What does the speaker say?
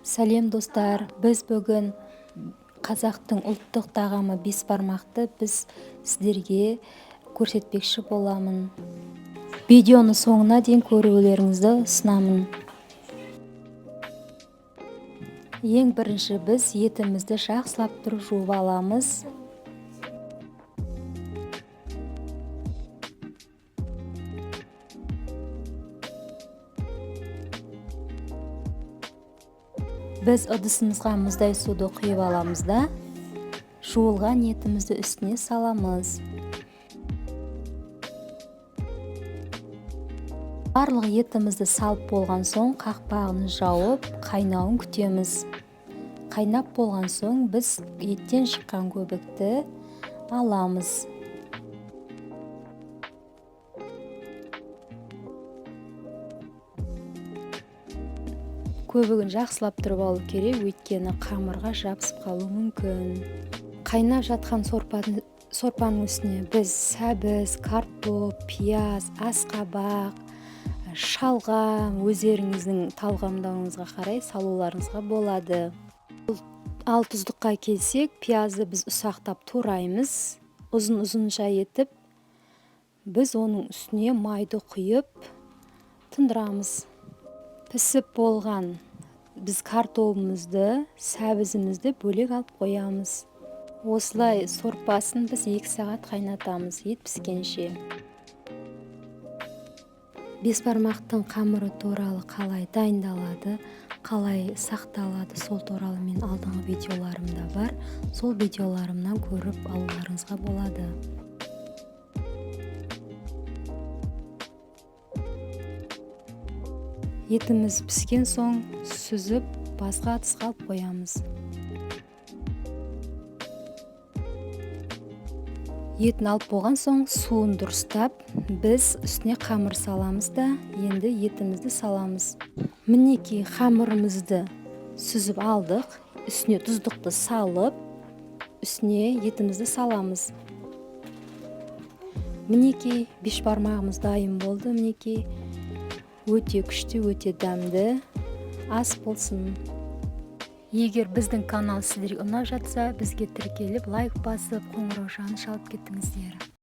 Сәлем достар, біз бүгін қазақтың ұлттық тағамы бесбармақты біз сіздерге көрсетпекші боламын. Видеоны соңына дейін көрулеріңізді ұсынамын. Ең бірінші біз етімізді жақсылап тұрып жуып аламыз. Біз ыдысымызға мұздай суды құйып аламыз да, жуылған етімізді үстіне саламыз. Барлық етімізді салып болған соң қақпағын жауып, қайнауын күтеміз. Қайнап болған соң біз еттен шыққан көбікті аламыз. Көбігін жақсылап тұрып алу керек, өйткені қамырға жабысып қалуы мүмкін. Қайнап жатқан сорпаның үстіне біз сәбіз, картоп, пияз, асқабақ, шалғам, өздеріңіздің талғамдауыңызға қарай салуларыңызға болады. Ал тұздыққа келсек, пиязды біз ұсақтап тураймыз, ұзын-ұзынша етіп, біз оның үстіне майды құйып тұндырамыз. Пісіп болған біз картопымызды, сәбізімізді бөлек алып қоямыз. Осылай сорпасын біз 2 сағат қайнатамыз, ет піскенше. Бесбармақтың қамыры туралы қалай дайындалады, қалай сақталады, сол туралы мен алдыңғы видеоларымда бар. Сол видеоларымнан көріп алуларыңызға болады. Етіміз піскен соң сүзіп, басқа ыдысқа алып қоямыз. Етін алып болған соң суын дұрыстап, біз үстіне қамыр саламыз да, енді етімізді саламыз. Мінекей қамырымызды сүзіп алдық, үстіне тұздықты салып, үстіне етімізді саламыз. Мінекей бешбармағымыз дайын болды. Мінекей өте күшті, өте дәмді ас болсын. Егер біздің канал сіздерге ұнап жатса, бізге тіркеліп, лайк басып, қоңырау шалып кеттіңіздер.